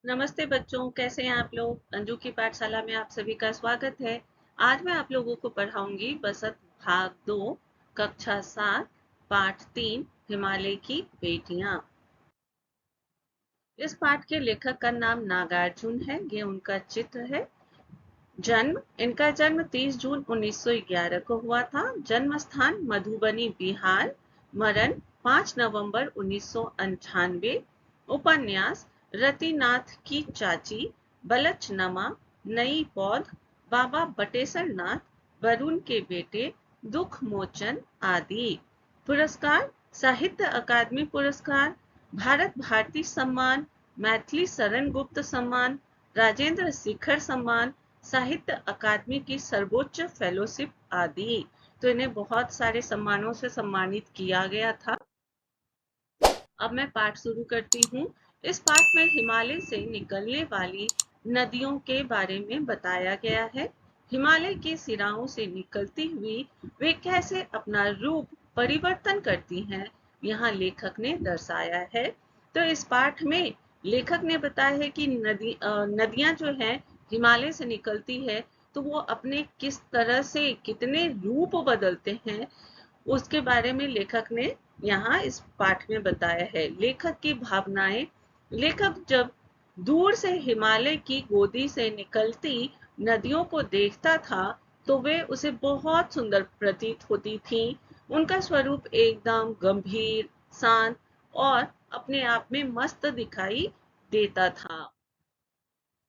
नमस्ते बच्चों, कैसे हैं आप लोग। अंजू की पाठशाला में आप सभी का स्वागत है। आज मैं आप लोगों को पढ़ाऊंगी बसंत भाग 2 कक्षा 7 पाठ 3 हिमालय की बेटियां। इस पाठ के लेखक का नाम नागार्जुन है। ये उनका चित्र है। इनका जन्म 30 जून 1911 को हुआ था। जन्म स्थान मधुबनी बिहार। मरण 5 नवंबर 1998। उपन्यास रतिनाथ की चाची, बलचनमा, नई पौध, बाबा बटेश्वर नाथ, वरुण के बेटे, दुख मोचन आदि। पुरस्कार साहित्य अकादमी पुरस्कार, भारत भारती सम्मान, मैथिली शरण गुप्त सम्मान, राजेंद्र शिखर सम्मान, साहित्य अकादमी की सर्वोच्च फेलोशिप आदि। तो इन्हें बहुत सारे सम्मानों से सम्मानित किया गया था। अब मैं पाठ शुरू करती हूँ। इस पाठ में हिमालय से निकलने वाली नदियों के बारे में बताया गया है। हिमालय की सिराओं से निकलती हुई वे कैसे अपना रूप परिवर्तन करती हैं, यहाँ लेखक ने दर्शाया है। तो इस पाठ में लेखक ने बताया है कि नदियां जो हैं हिमालय से निकलती है तो वो अपने किस तरह से कितने रूप बदलते हैं, उसके बारे में लेखक ने यहाँ इस पाठ में बताया है। लेखक की भावनाएं। लेखक जब दूर से हिमालय की गोदी से निकलती नदियों को देखता था तो वे उसे बहुत सुंदर प्रतीत होती थीं। उनका स्वरूप एकदम गंभीर, शांत और अपने आप में मस्त दिखाई देता था।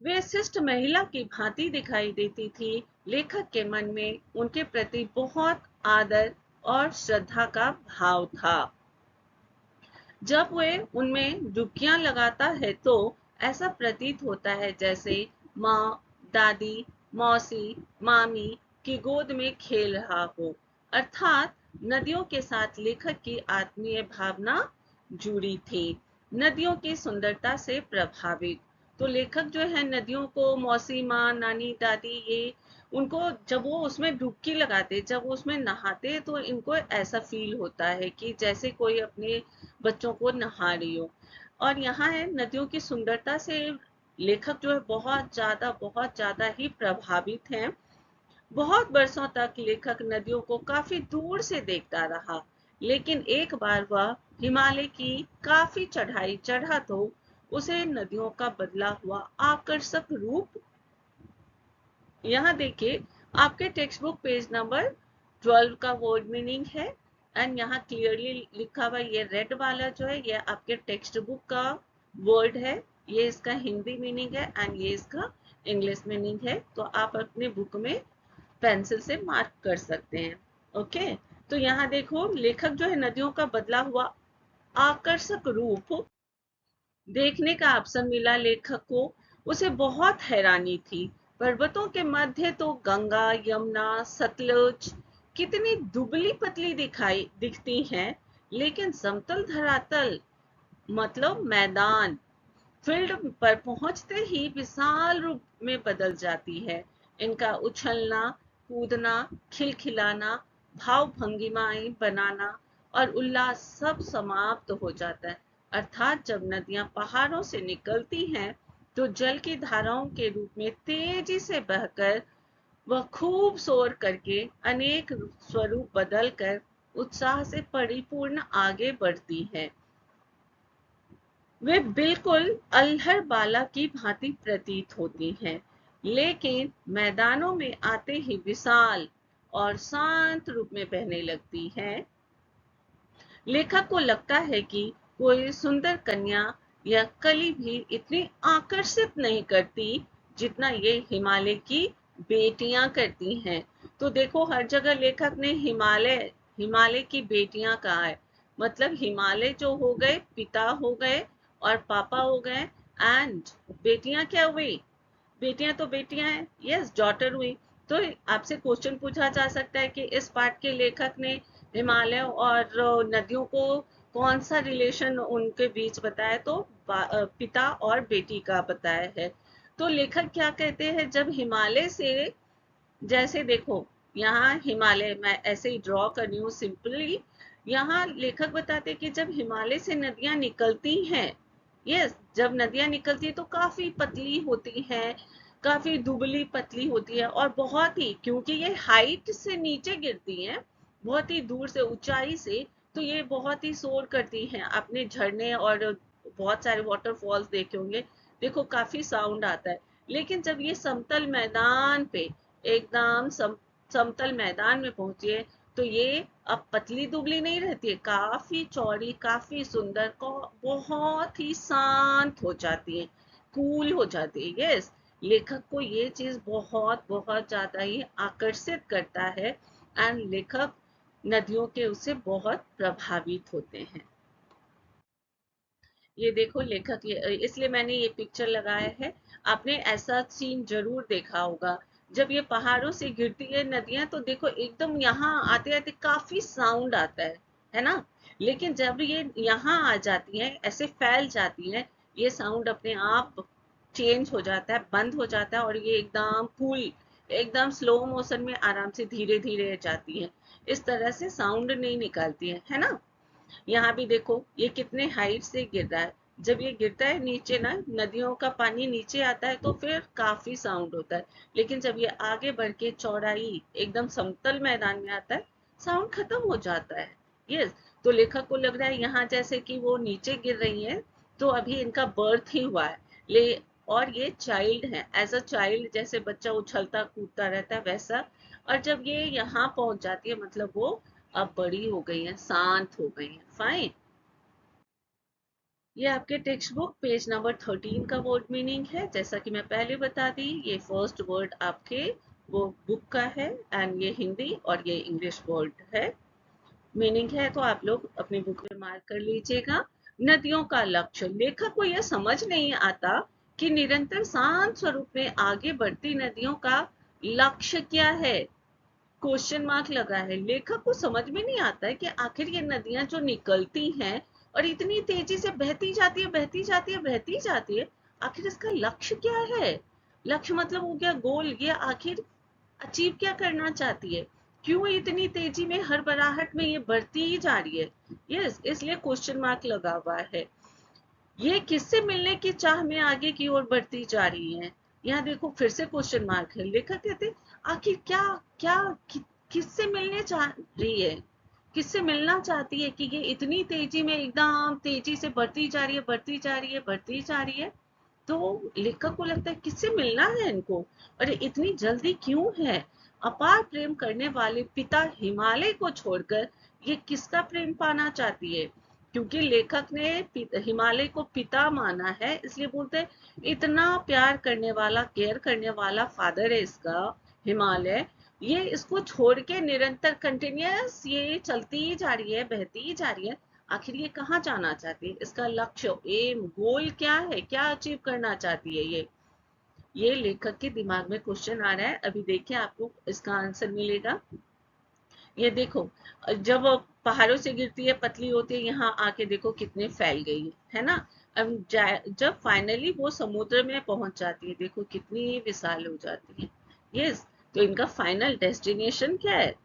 वे शिष्ट महिला की भांति दिखाई देती थी। लेखक के मन में उनके प्रति बहुत आदर और श्रद्धा का भाव था। जब वे उनमें डुबकियां लगाता है तो ऐसा प्रतीत होता है जैसे माँ, दादी, मौसी, मामी की गोद में खेल रहा हो। अर्थात नदियों के साथ लेखक की आत्मीय भावना जुड़ी थी। नदियों की सुंदरता से प्रभावित। तो लेखक जो है नदियों को मौसी, माँ, नानी, दादी, ये उनको जब वो उसमें डुबकी लगाते, जब वो उसमें नहाते तो इनको ऐसा फील होता है कि जैसे कोई अपने बच्चों को नहा रही हो। और यहाँ है नदियों की सुंदरता से लेखक जो है बहुत ज्यादा ही प्रभावित हैं। बहुत वर्षों तक लेखक नदियों को काफी दूर से देखता रहा, लेकिन एक बार वह हिमालय की काफी चढ़ाई चढ़ा तो उसे नदियों का बदला हुआ आकर्षक रूप। यहाँ देखिए, आपके टेक्स्ट बुक पेज नंबर 12 का वर्ड मीनिंग है। एंड यहाँ क्लियरली लिखा हुआ ये रेड वाला जो है ये आपके टेक्स्ट बुक का वर्ड है। ये इसका हिंदी मीनिंग है एंड ये इसका इंग्लिश मीनिंग है। तो आप अपने बुक में पेंसिल से मार्क कर सकते हैं। ओके, तो यहाँ देखो लेखक जो है नदियों का बदला हुआ आकर्षक रूप देखने का अवसर मिला लेखक को। उसे बहुत हैरानी थी। पर्वतों के मध्य तो गंगा, यमुना, सतलुज कितनी दुबली पतली दिखाई दिखती हैं, लेकिन समतल धरातल मतलब मैदान फील्ड पर पहुंचते ही विशाल रूप में बदल जाती है। इनका उछलना, कूदना, खिलखिलाना, भाव भंगिमाएं बनाना और उल्लास सब समाप्त हो जाता है। अर्थात जब नदियां पहाड़ों से निकलती हैं तो जल की धाराओं के रूप में तेजी से बहकर वह खूब शोर करके अनेक स्वरूप बदलकर उत्साह से परिपूर्ण आगे बढ़ती है। वे बिल्कुल अल्हड़ बाला की भांति प्रतीत होती हैं, लेकिन मैदानों में आते ही विशाल और शांत रूप में बहने लगती हैं। लेखक को लगता है कि कोई सुंदर कन्या या कली भी इतनी आकर्षित नहीं करती जितना ये हिमालय की बेटियां करती हैं। तो देखो हर जगह लेखक ने हिमालय हिमालय की बेटियां कहा है। मतलब हिमालय जो हो गए पिता हो गए और पापा हो गए, एंड बेटियां क्या हुई? बेटियां तो बेटियां हैं, यस डॉटर हुई। तो आपसे क्वेश्चन पूछा जा सकता है कि इस पाठ के लेखक ने हिमालय और नदियों को कौन सा रिलेशन उनके बीच बताया, तो पिता और बेटी का बताया है। तो लेखक क्या कहते हैं, जब हिमालय से, जैसे देखो यहाँ हिमालय मैं ऐसे ही ड्रॉ कर रही हूँ सिंपली। यहाँ लेखक बताते हैं कि जब हिमालय से नदियां निकलती हैं यस, जब नदियां निकलती है तो काफी पतली होती हैं, काफी दुबली पतली होती है, और बहुत ही, क्योंकि ये हाइट से नीचे गिरती हैं, बहुत ही दूर से, ऊंचाई से, तो ये बहुत ही शोर करती हैं। आपने झरने और बहुत सारे वाटरफॉल्स देखे होंगे, देखो काफी साउंड आता है। लेकिन जब ये समतल मैदान पे, एकदम समतल मैदान में पहुंची है, तो ये अब पतली दुबली नहीं रहती है, काफी चौड़ी, काफी सुंदर, बहुत ही शांत हो जाती है, कूल हो जाती है। यस, लेखक को ये चीज बहुत बहुत ज्यादा ही आकर्षित करता है, एंड लेखक नदियों के उससे बहुत प्रभावित होते हैं। ये देखो लेखक, ये इसलिए मैंने ये पिक्चर लगाया है। आपने ऐसा सीन जरूर देखा होगा, जब ये पहाड़ों से गिरती है नदियां, तो देखो एकदम यहाँ आते आते काफी साउंड आता है ना। लेकिन जब ये यहाँ आ जाती हैं, ऐसे फैल जाती हैं, ये साउंड अपने आप चेंज हो जाता है, बंद हो जाता है, और ये एकदम कूल, एकदम स्लो मोशन में आराम से धीरे धीरे जाती है, इस तरह से साउंड नहीं निकालती है ना। यहाँ भी देखो ये कितने हाइट से गिर रहा है, जब ये गिरता है नीचे ना, नदियों का पानी नीचे आता है, तो फिर काफी साउंड होता है। लेकिन जब ये आगे बढ़ के चौड़ाई एकदम समतल मैदान में आता है, साउंड खत्म हो जाता है। यस, तो लेखक को लग रहा है यहाँ जैसे कि वो नीचे गिर रही है, तो अभी इनका बर्थ ही हुआ है, ले और ये चाइल्ड है, एज अ चाइल्ड, जैसे बच्चा उछलता कूदता रहता है वैसा। और जब ये यहाँ पहुंच जाती है, मतलब वो अब बड़ी हो गई है, शांत हो गई है। फाइन। ये आपके टेक्स्ट बुक पेज नंबर 13 का वर्ड मीनिंग है, जैसा कि मैं पहले बता दी। ये फर्स्ट वर्ड आपके वो बुक का है, एंड ये हिंदी और ये इंग्लिश वर्ड है, मीनिंग है, तो आप लोग अपनी बुक में मार्क कर लीजिएगा। नदियों का लक्ष्य, लेखक को यह समझ नहीं आता कि निरंतर शांत स्वरूप में आगे बढ़ती नदियों का लक्ष्य क्या है। क्वेश्चन मार्क लगा है, लेखक को समझ में नहीं आता है कि आखिर ये नदियां जो निकलती हैं और इतनी तेजी से बहती जाती है, बहती जाती है, बहती जाती है, आखिर इसका लक्ष्य क्या है। लक्ष्य मतलब हो गया गोल, ये आखिर अचीव क्या करना चाहती है, क्यों इतनी तेजी में हर बराहट में ये बढ़ती ही जा रही है। यस, इसलिए क्वेश्चन मार्क लगा हुआ है। ये किससे मिलने की चाह में आगे की ओर बढ़ती जा रही है। यहाँ देखो फिर से क्वेश्चन मार्क है, लेखक कहते आखिर क्या, क्या किससे मिलने चाह रही है, किससे मिलना चाहती है कि ये इतनी तेजी में एकदम तेजी से बढ़ती जा रही है, बढ़ती जा रही है, बढ़ती जा रही है। तो लेखक को लगता है किससे मिलना है इनको, और इतनी जल्दी क्यों है। अपार प्रेम करने वाले पिता हिमालय को छोड़कर ये किसका प्रेम पाना चाहती है। क्योंकि लेखक ने हिमालय को पिता माना है, इसलिए बोलते हैं इतना प्यार करने वाला, केयर करने वाला फादर है इसका, हिमालय, ये इसको छोड़ के निरंतर कंटिन्यूअस ये चलती ही जा रही है, बहती ही जा रही है। आखिर ये कहाँ जाना चाहती है, इसका लक्ष्य, एम, गोल क्या है, क्या अचीव करना चाहती है ये लेखक के दिमाग में क्वेश्चन आ रहा है। अभी देखिए आपको इसका आंसर मिलेगा। ये देखो, जब वो पहाड़ों से गिरती है, पतली होती है, यहाँ आके देखो कितने फैल गई है ना। अब जब फाइनली वो समुद्र में पहुंच जाती है, देखो कितनी विशाल हो जाती है। यस, तो इनका फाइनल डेस्टिनेशन क्या है,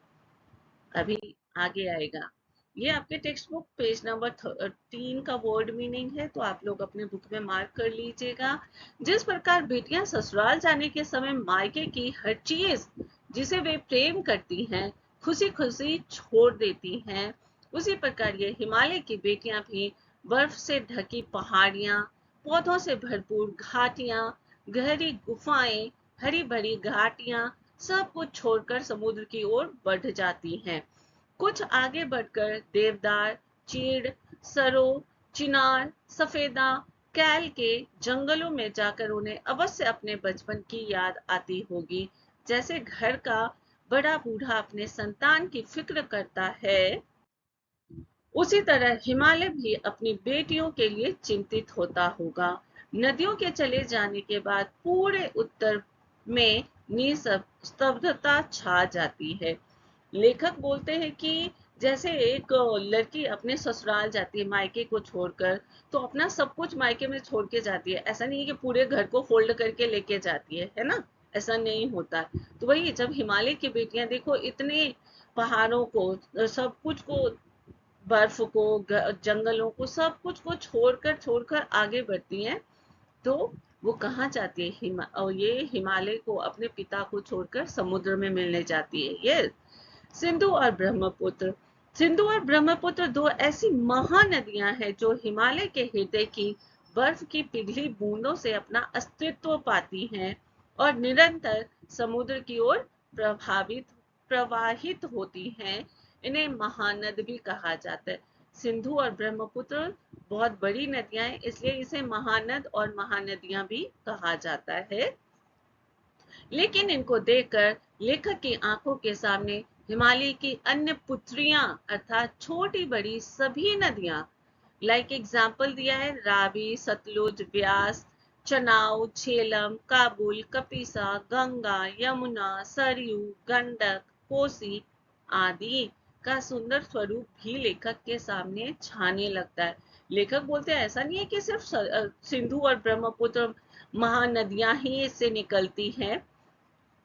अभी आगे आएगा। ये आपके टेक्स्ट बुक पेज नंबर 13 का वर्ड मीनिंग है, तो आप लोग अपने बुक में मार्क कर लीजिएगा। जिस प्रकार बेटियां ससुराल जाने के समय मायके की हर चीज जिसे वे प्रेम करती हैं खुशी खुशी छोड़ देती हैं, उसी प्रकार ये हिमालय की बेटियां भी बर्फ से ढकी पहाड़ियां, पौधों से भरपूर घाटियां, गहरी गुफाएं, हरी भरी घाटियां, सब कुछ छोड़कर समुद्र की ओर बढ़ जाती हैं। कुछ आगे बढ़कर देवदार, चीड़, सरो, चिनार, सफेदा, कैल के जंगलों में जाकर उन्हें अवश्य अपने बचपन की याद आती होगी। जैसे घर का बड़ा बूढ़ा अपने संतान की फिक्र करता है, उसी तरह हिमालय भी अपनी बेटियों के लिए चिंतित होता होगा। नदियों के चले जाने के बाद पूरे उत्तर में निस्तब्धता छा जाती है। लेखक बोलते हैं कि जैसे एक लड़की अपने ससुराल जाती है मायके को छोड़कर, तो अपना सब कुछ मायके में छोड़ के जाती है, ऐसा नहीं है कि पूरे घर को फोल्ड करके लेके जाती है ना, ऐसा नहीं होता। तो वही जब हिमालय की बेटियां देखो इतने पहाड़ों को, सब कुछ को बर्फ को, जंगलों को, सब कुछ को छोड़कर छोड़कर आगे बढ़ती हैं। तो वो कहाँ जाती है? और ये हिमालय को, अपने पिता को छोड़कर समुद्र में मिलने जाती है। ये सिंधु और ब्रह्मपुत्र। सिंधु और ब्रह्मपुत्र दो ऐसी महानदियां हैं जो हिमालय के हृदय की बर्फ की पिघली बूंदों से अपना अस्तित्व पाती हैं और निरंतर समुद्र की ओर प्रभावित प्रवाहित होती हैं। इन्हें महानद भी कहा जाता है। सिंधु और ब्रह्मपुत्र बहुत बड़ी नदियां हैं, इसलिए इसे महानद और महानदियां भी कहा जाता है। लेकिन इनको देखकर लेखक की आंखों के सामने हिमालय की अन्य पुत्रियां अर्थात छोटी बड़ी सभी नदियां, लाइक एग्जाम्पल दिया है रावी, सतलुज, व्यास, चनाव, झेलम, काबुल, कपिसा, गंगा, यमुना, सरयू, गंडक, कोसी आदि का सुंदर स्वरूप भी लेखक के सामने छाने लगता है। लेखक बोलते हैं ऐसा नहीं है कि सिर्फ सिंधु और ब्रह्मपुत्र महानदियां ही इससे निकलती हैं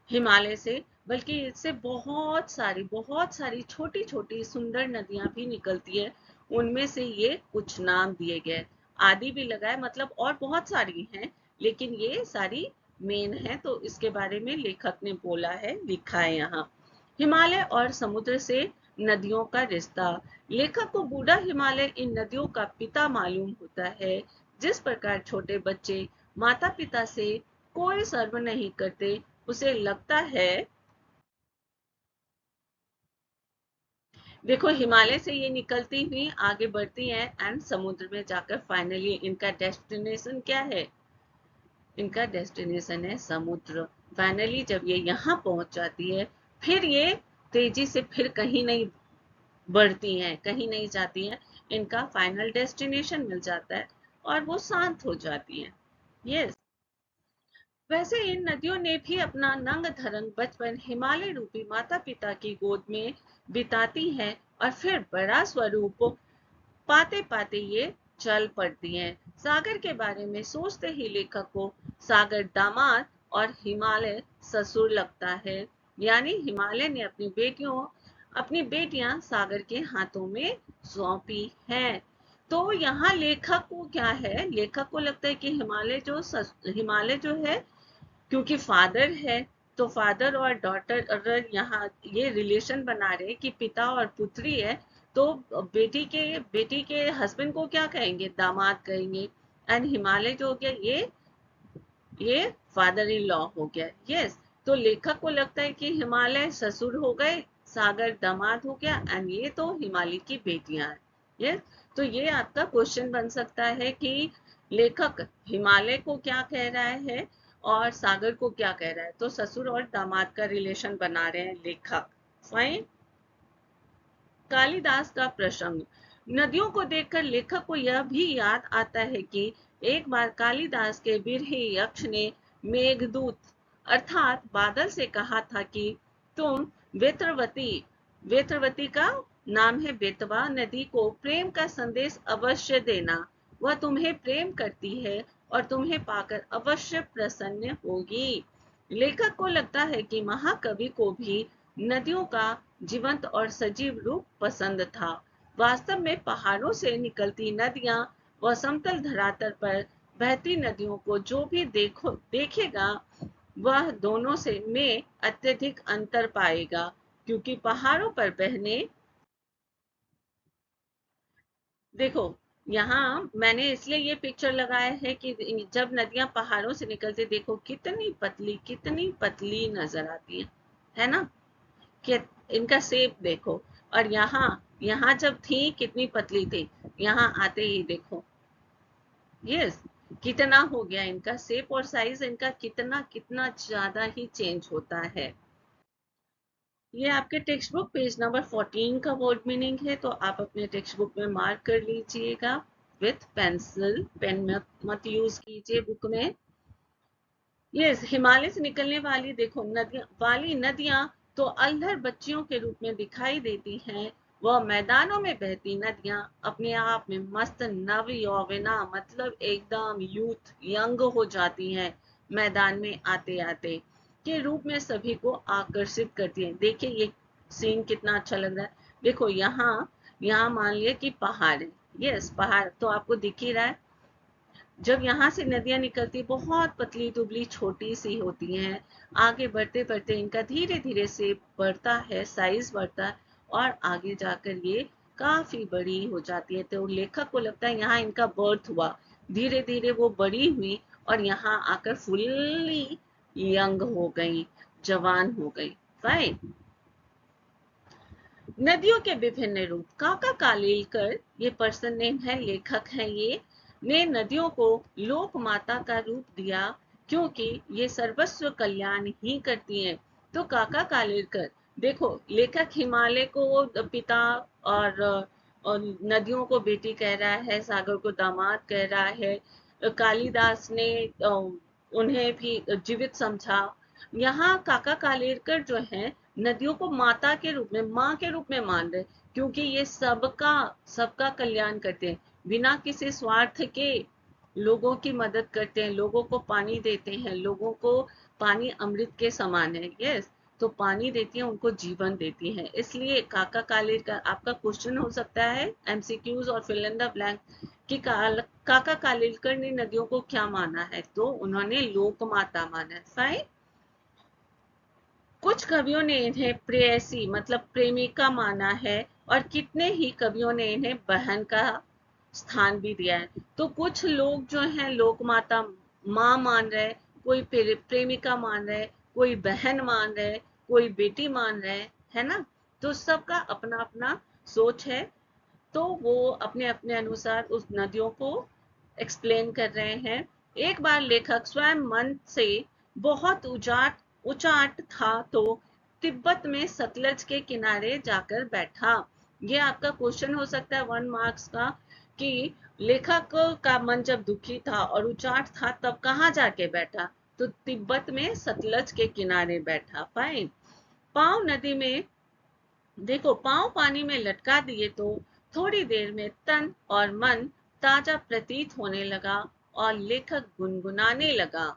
हिमालय से, बल्कि इससे बहुत सारी छोटी छोटी सुंदर नदियां भी निकलती है। उनमें से ये कुछ नाम दिए गए, आदि भी लगाए, मतलब और बहुत सारी हैं, लेकिन ये सारी मेन है, तो इसके बारे में लेखक ने बोला है, लिखा है यहाँ। हिमालय और समुद्र से नदियों का रिश्ता। लेखक को बूढ़ा हिमालय इन नदियों का पिता मालूम होता है। जिस प्रकार छोटे बच्चे माता पिता से कोई सर्व नहीं करते, उसे लगता है, देखो हिमालय से ये निकलती हुई आगे बढ़ती हैं एंड समुद्र में जाकर फाइनली इनका डेस्टिनेशन क्या है? इनका डेस्टिनेशन है समुद्र। फाइनली जब ये यहाँ पहुंच जाती है, फिर ये तेजी से फिर कहीं नहीं बढ़ती हैं, कहीं नहीं जाती हैं, इनका फाइनल डेस्टिनेशन मिल जाता है और वो शांत हो जाती हैं। यस, वैसे इन नदियों ने भी अपना नंग धरंग बचपन हिमालय रूपी माता पिता की गोद में बिताती हैं और फिर बड़ा स्वरूप पाते पाते ये चल पड़ती हैं। सागर के बारे में सोचते ही लेखक को सागर दामाद और हिमालय ससुर लगता है। यानी हिमालय ने अपनी बेटियां सागर के हाथों में सौंपी हैं। तो यहाँ लेखक को क्या है, लेखक को लगता है कि हिमालय जो है, क्योंकि फादर है, तो फादर और डॉटर अगर यहाँ ये रिलेशन बना रहे कि पिता और पुत्री है, तो बेटी के हस्बैंड को क्या कहेंगे? दामाद कहेंगे। एंड हिमालय जो हो गया, ये फादर इन लॉ हो गया। यस, तो लेखक को लगता है कि हिमालय ससुर हो गए, सागर दामाद हो गया, एंड ये तो हिमालय की बेटियां हैं। यस, तो ये आपका क्वेश्चन बन सकता है कि लेखक हिमालय को क्या कह रहा है और सागर को क्या कह रहा है। तो ससुर और दामाद का रिलेशन बना रहे हैं लेखक। फाइन। कालिदास का प्रसंग। नदियों को देखकर लेखक को यह भी याद आता है कि एक बार कालिदास के बिरही यक्ष ने मेघदूत अर्थात बादल से कहा था कि तुम वेत्रवती, वेत्रवती का नाम है बेतवा नदी को प्रेम का संदेश अवश्य देना। वह तुम्हें प्रेम करती है और तुम्हें पाकर अवश्य प्रसन्न होगी। लेखक को लगता है कि महाकवि को भी नदियों का जीवंत और सजीव रूप पसंद था। वास्तव में पहाड़ों से निकलती नदियां व समतल धरातल पर बहती नदियों को जो भी देखेगा, वह दोनों से में अत्यधिक अंतर पाएगा, क्योंकि पहाड़ों पर बहने, देखो यहाँ मैंने इसलिए ये पिक्चर लगाया है कि जब नदियां पहाड़ों से निकलती, देखो कितनी पतली नजर आती है ना? कि इनका शेप देखो, और यहाँ यहाँ जब थी कितनी पतली थी, यहाँ आते ही देखो, यस, कितना हो गया इनका शेप और साइज, इनका कितना कितना ज्यादा ही चेंज होता है। ये आपके टेक्स्ट बुक पेज नंबर 14 का वर्ड मीनिंग है, तो आप अपने टेक्स्ट बुक में मार्क कर लीजिएगा विथ पेंसिल। पेन मत यूज कीजिए बुक में। यस, हिमालय से निकलने वाली देखो नदियां तो अल्हड़ बच्चियों के रूप में दिखाई देती हैं। वह मैदानों में बहती नदियां अपने आप में मस्त नव यौवना, मतलब एकदम यूथ, यंग हो जाती हैं मैदान में आते आते के रूप में सभी को आकर्षित करती हैं। देखिए ये सीन कितना अच्छा लग रहा है। देखो यहाँ यहाँ मान लिया कि पहाड़ है, यस पहाड़ तो आपको दिख ही रहा है। जब यहाँ से नदियां निकलती बहुत पतली दुबली छोटी सी होती हैं, आगे बढ़ते बढ़ते इनका धीरे धीरे से बढ़ता है, साइज बढ़ता है और आगे जाकर ये काफी बड़ी हो जाती है। तो लेखक को लगता है यहाँ इनका बर्थ हुआ, धीरे धीरे वो बड़ी हुई और यहाँ आकर फुल्ली यंग हो गई, जवान हो गई। फाइन। नदियों के विभिन्न रूप। काका कालेलकर ये पर्सन नेम है, लेखक है ये, ने नदियों को लोक माता का रूप दिया क्योंकि ये सर्वस्व कल्याण ही करती हैं। तो काका कालेलकर, देखो लेखक हिमालय को पिता और, और नदियों को बेटी कह रहा है, सागर को दामाद कह रहा है। कालिदास ने उन्हें भी जीवित समझा। यहाँ काका कालेलकर जो है नदियों को माता के रूप में, माँ के रूप में मान रहे, क्योंकि ये सबका सबका कल्याण करते हैं, बिना किसी स्वार्थ के लोगों की मदद करते हैं, लोगों को पानी देते हैं, लोगों को पानी अमृत के समान है। यस, तो पानी देती है, उनको जीवन देती है। इसलिए काका कालेलकर, आपका क्वेश्चन हो सकता है एमसीक्यूज और फिल इन द ब्लैंक कि काका कालेलकर ने नदियों को क्या माना है, तो उन्होंने लोक माता माना है। फाइन। कुछ कवियों ने इन्हें प्रेयसी मतलब प्रेमिका माना है और कितने ही कवियों ने इन्हें बहन का स्थान भी दिया है। तो कुछ लोग जो हैं लोक माता माँ मान रहे, कोई प्रेमिका मान रहे, कोई बहन मान रहे, कोई बेटी मान रहे, है ना। तो सबका अपना अपना सोच है, तो वो अपने अपने अनुसार उस नदियों को एक्सप्लेन कर रहे हैं। एक बार लेखक स्वयं मन से बहुत उचाट था तो तिब्बत में सतलज के किनारे जाकर बैठा। ये आपका क्वेश्चन हो सकता है 1 मार्क्स का कि लेखक का मन जब दुखी था और उचाट था तब कहाँ जाके बैठा, तो तिब्बत में सतलज के किनारे बैठा। फाइन। पांव नदी में, देखो पांव पानी में लटका दिए तो थोड़ी देर में तन और मन ताजा प्रतीत होने लगा और लेखक गुनगुनाने लगा।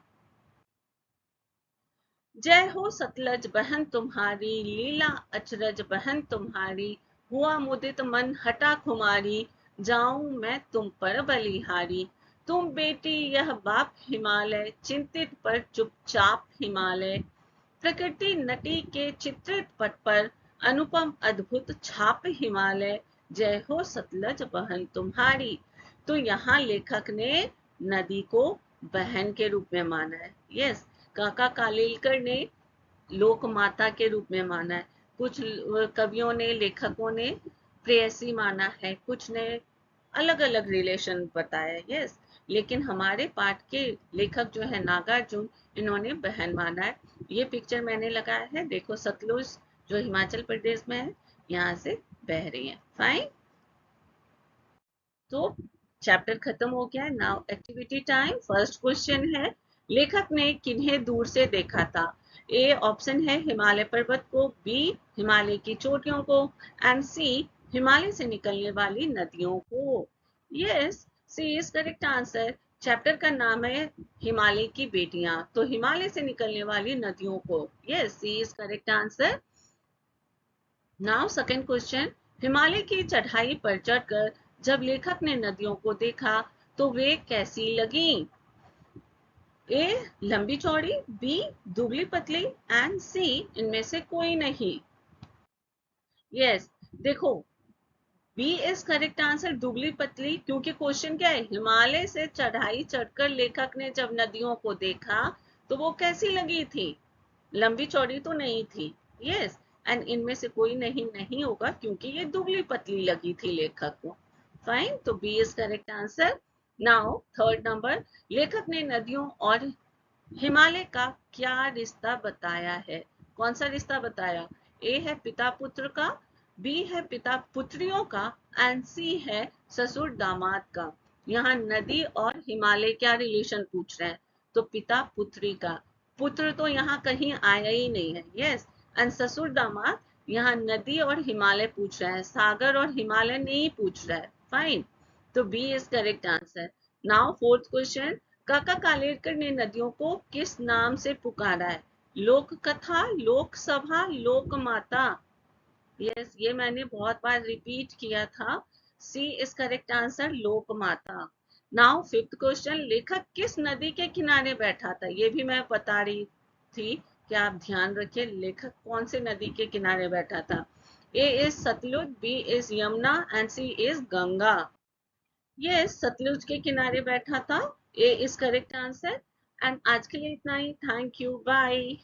जय हो सतलज बहन तुम्हारी, लीला अचरज बहन तुम्हारी, हुआ मुदित मन हटा खुमारी, जाऊं मैं तुम पर बलिहारी। तुम बेटी यह बाप हिमालय, चिंतित पर चुपचाप हिमालय, प्रकृति नटी के चित्रित पट पर अनुपम अद्भुत छाप हिमालय, जय हो सतलज बहन तुम्हारी। तो यहाँ लेखक ने नदी को बहन के रूप में माना है। यस, काका कालेलकर ने लोक माता के रूप में माना है, कुछ कवियों ने लेखकों ने प्रेयसी माना है, कुछ ने अलग अलग रिलेशन बताया। यस, लेकिन हमारे पाठ के लेखक जो है नागार्जुन, इन्होंने बहन माना है। ये पिक्चर मैंने लगाया है, देखो सतलुज जो हिमाचल प्रदेश में है, यहाँ से बह रही है। फाइन। तो चैप्टर खत्म हो गया है। Now activity time. First question है, लेखक ने किन्हें दूर से देखा था। ए ऑप्शन है हिमालय पर्वत को, बी हिमालय की चोटियों को, एंड सी हिमालय से निकलने वाली नदियों को। Yes, C is correct answer. Chapter का नाम है हिमालय की बेटियां, तो हिमालय से निकलने वाली नदियों को। Yes, C is correct answer. Now second question, Himalaya की चढ़ाई पर चढ़कर जब लेखक ने नदियों को देखा तो वे कैसी लगी। ए लंबी चौड़ी, बी दुबली पतली, एंड सी इनमें से कोई नहीं। यस, देखो बी इज करेक्ट आंसर, दुबली पतली, क्योंकि क्वेश्चन क्या है, हिमालय से चढ़ाई चढ़कर लेखक ने जब नदियों को देखा तो वो कैसी लगी थी, लंबी चौड़ी तो नहीं थी। यस, एंड इनमें से कोई नहीं नहीं होगा क्योंकि ये दुबली पतली लगी थी लेखक को। फाइन, तो B is correct answer. Now third number, लेखक ने नदियों और हिमालय का क्या रिश्ता बताया है। कौन सा रिश्ता बताया, ए है पिता पुत्र का, बी है पिता पुत्रियों का, एंड सी है ससुर दामाद का। यहाँ नदी और हिमालय क्या रिलेशन पूछ रहे हैं, तो पिता पुत्री का, पुत्र तो यहाँ कहीं आया ही नहीं है। यस, एंड ससुर दामाद, यहाँ नदी और हिमालय पूछ रहा है, सागर और हिमालय नहीं पूछ रहा है। फाइन, तो B is correct answer. Now fourth question, Kaka Kalelkar ने नदियों को किस नाम से पुकारा है। लोक कथा, लोक सभा, लोक माता। यस, ये मैंने बहुत बार रिपीट किया था। सी इज करेक्ट आंसर, लोकमाता। नाउ फिफ्थ क्वेश्चन, लेखक किस नदी के किनारे बैठा था? ये भी मैं बता रही थी कि आप ध्यान रखिए, लेखक कौन से नदी के किनारे बैठा था। A is Sutlej, B is Yamuna and C is Ganga. ये सतलुज के किनारे बैठा था। A is correct answer. And आज के लिए इतना ही। Thank you, bye.